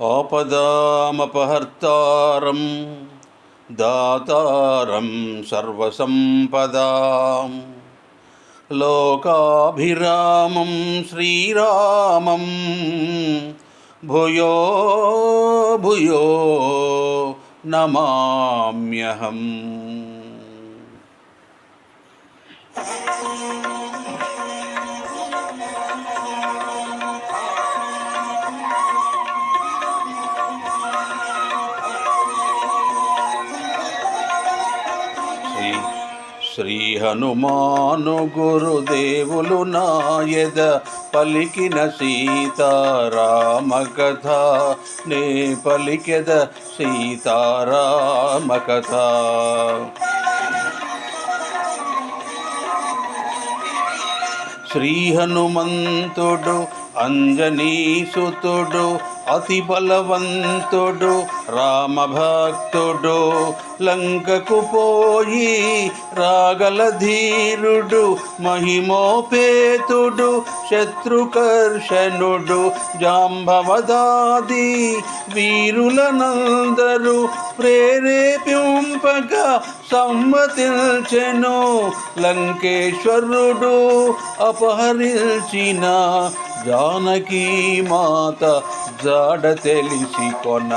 ఆపదామపహర్తారం దాతారం సర్వసంపదాం లోకాభిరామం శ్రీరామం భూయో భూయో నమామ్యహం. శ్రీ హనుమాను గురుదేవులు నాయద పలికిన సీతారామ కథ నే పలికెద సీతారామ కథ. శ్రీ హనుమంతుడు అంజనీసుతుడు అతి బలవంతుడు రామభక్తుడు లంకకు పోయి రాగల ధీరుడు మహిమోపేతుడు శత్రుకర్షణుడు జాంబవదాది వీరులనందరూ ప్రేరేపింపగా సమ్మతించెను. లంకేశ్వరుడు అపహరించిన జానకీ మాత జాడ తెలిసి కొన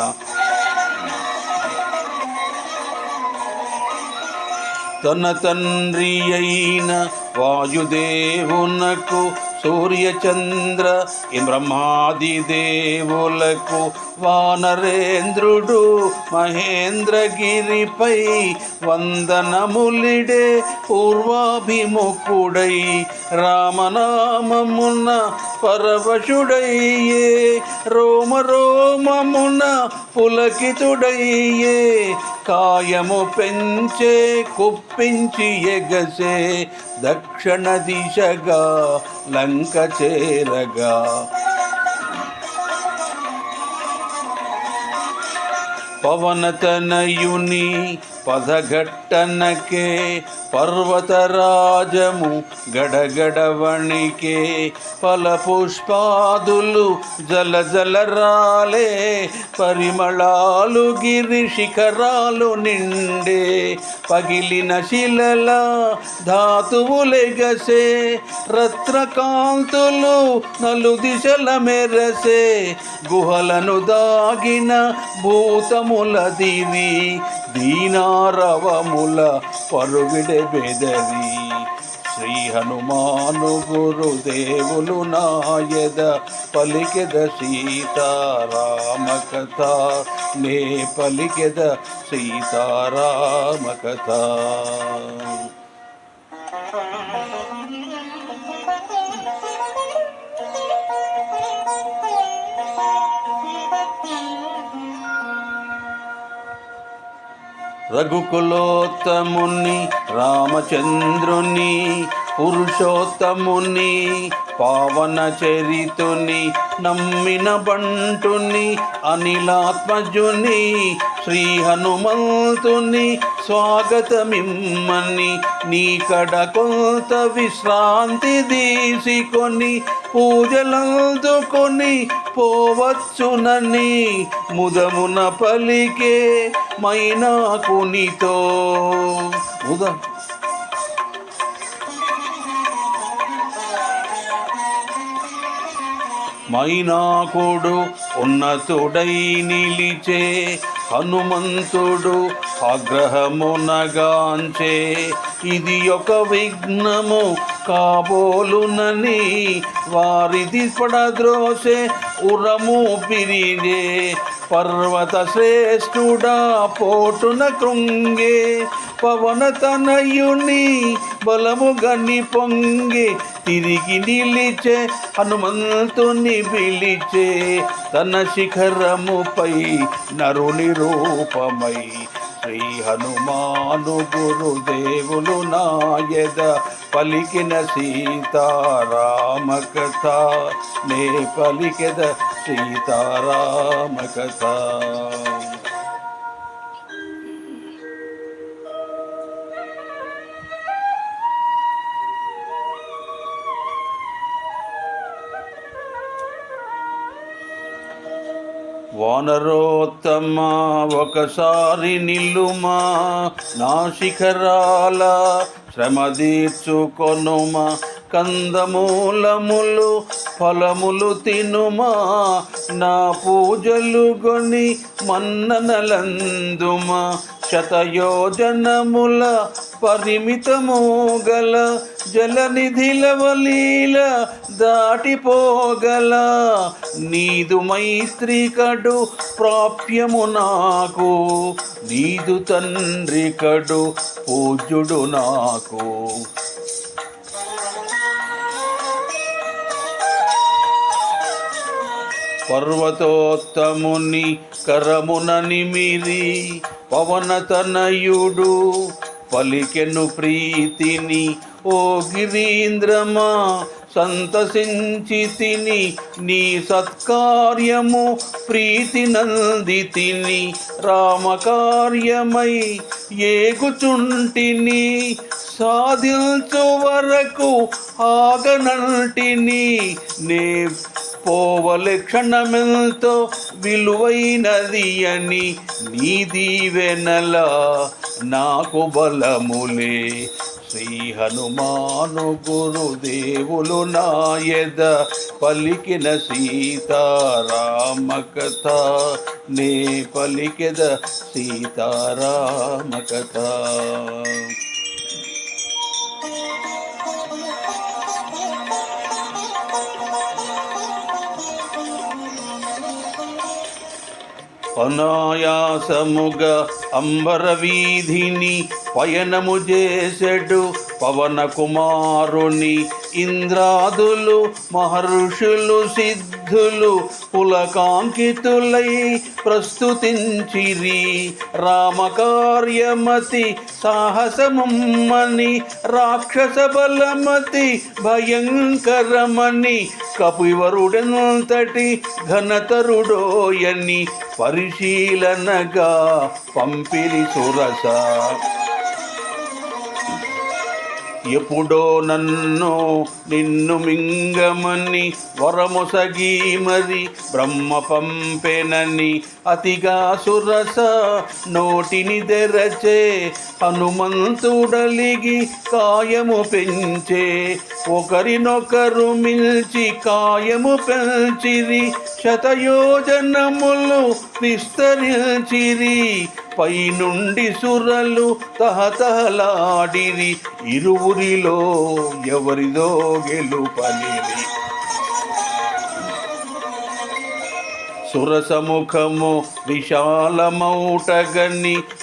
తన తండ్రి అయిన వాయుదేవునకు సూర్యచంద్ర బ్రహ్మాది దేవులకు వానరేంద్రుడు మహేంద్రగిరిపై వందనములిడే పూర్వాభిముఖుడై రామనామమున పరవశుడయ్యే రోమ రోమమున పులకితుడయ్యే కాయము పెంచే కుప్పించి ఎగసే దక్షిణ దిశగా లంక చేరగా పవనతనయుని పదఘట్టనకే పర్వతరాజము గడగడవణికే ఫలపుష్పాదులు జల రాలే పరిమళాలు గిరి శిఖరాలు నిండే పగిలిన శిలల ధాతువులెగసే రత్నకాంతులు నలు దిశల మెరసే గుహలను దాగిన భూతముల దివి దీనారవముల పరుగిడే బెదరి. శ్రీ హనుమాను గురుదేవులు నాయద పలికెద సీతారామ కథ నే పలికెద సీతారామ కథ. రఘుకులోత్తముని రామచంద్రుని పురుషోత్తముని పావన చరితుని నమ్మిన బంటుని అనిలాత్మజుని శ్రీ హనుమంతుని స్వాగతమిమ్మని నీకడ కొంత విశ్రాంతి తీసుకొని పూజలందుకొని పోవచ్చునని ముదమున పలికే మైనాకునితో మైనాకుడు ఉన్నతుడై నిలిచే హనుమంతుడు ఆగ్రహమునగాంచే ఇది ఒక విఘ్నము కాబోలునని వారిది పడద్రోసే ఉరము పిరిడే పర్వత శ్రేష్ఠుడా పోటున కృంగే పవన తనయుని బలము గని పొంగే తిరిగి నిలిచే హనుమంతుని పిలిచే తన శిఖరముపై నరుని రూపమై శ్రీ హనుమాను గురుదేవులు నాయద పలికిన సీతారామ కథ నే పలికెద సీతారామ కథ. వానరోత్తమ ఒకసారి నిల్లుమా, నా శిఖరాల శ్రమ తీర్చుకొనుమా, కందమూలములు ఫలములు తినుమా, నా పూజలు గొని మన్ననలందుమా, శతయోజనముల పరిమితము గల జలనిధిలవలీల దాటిపోగల నీదు మైత్రి కడు ప్రాప్యము నాకు, నీదు తండ్రి కడు పూజ్యుడు నాకు. పర్వతోత్తముని కరమున నిమిరి పవనతనయుడు పలికెను ప్రీతిని, ఓ గిరీంద్రమా సంతసించి తిని, నీ సత్కార్యము ప్రీతి నందితిని, రామకార్యమై ఏగుచుంటిని, సాధించు వరకు ఆగనంటిని, నే పోవలె క్షణమెంతో విలువైనది అని, నీ దీవెనల నాకు బలములే. శ్రీ హనుమాను గురుదేవులు నాయద పలికిన సీతారామ కథ, నే పలికెద సీతారామ కథ. అనాయాసముగా అంబర వీధిని పయనము చేసెడు పవన కుమారుని, ఇంద్రాదులు మహర్షులు సిద్ధులు పులకాంకితులై ప్రస్తుతించిరి, రామకార్యమతి సాహసముమ్మని, రాక్షస బలమతి భయంకరమని, కపివరుడెంతటి ఘనతరుడోయని పరిశీలనగా పంపిరి సురస. ఎప్పుడో నన్ను నిన్ను మింగమని వరమొసగి మరి బ్రహ్మ పంపెనని, అతిగా సురస నోటిని తెరచే హనుమంతుడలిగి కాయము పెంచే, ఒకరినొకరు మిల్చి కాయము పెంచిరి, శతయోజనములు విస్తరించిరి, పైనుండి సురలు తహతహలాడిరి, ఇరువురిలో ఎవరిదో గెలుపనిరి. సురసముఖము విశాలమౌటగని,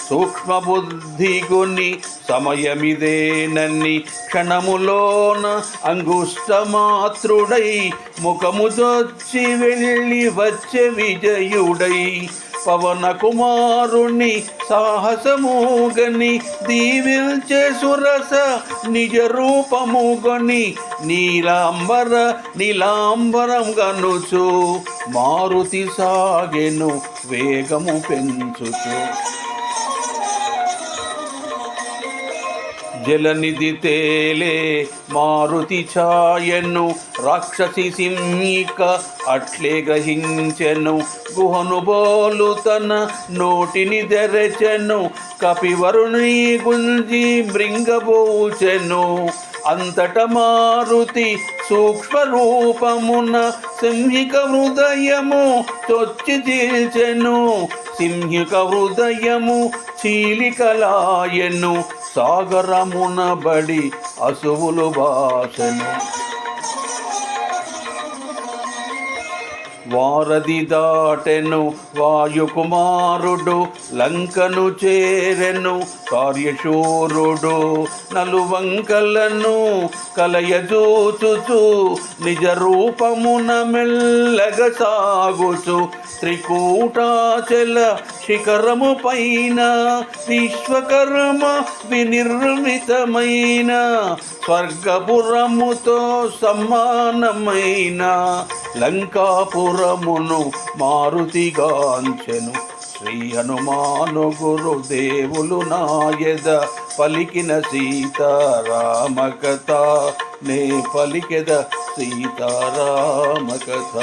సూక్ష్మ బుద్ధిగొని సమయమిదేనని, క్షణములోన అంగుష్టమాత్రుడై ముఖము చొచ్చి వెళ్ళి వచ్చే విజయుడై, పవన కుమారుని సాహసముగని దీవించే సురస నిజ రూపముగని, నీలాంబరం గనుచు మారుతి సాగెను వేగము పెంచుచు. జలనిధి తేలే మారుతి ఛాయను, రాక్షసి సింహిక అట్లే గ్రహించెను, గుహను బోలు తన నోటిని తెరచెను, కపివరుని గుంజి మృంగబోచెను, అంతట మారుతి సూక్ష్మ రూపమున సింహిక హృదయము చొచ్చి చీల్చెను, సింహిక హృదయము చీలికలాయెను, సాగరమున బడి అసువులు బాసెను. వారధి దాటెను వాయుకుమారుడు, లంకను చేరెను కార్యశూరుడు, నలువంకలను కలయజూచుచు నిజ రూపమున మెల్లగ సాగుచు, త్రికూటాచల శిఖరము పైన విశ్వకర్మ వినిర్మితమైన, స్వర్గపురముతో సమానమైన లంకాపురమును మారుతిగాంచెను. శ్రీ హనుమాను గురుదేవులు నాయద పలికిన సీతారామ కథ, నే పలికెద సీతారామ కథ.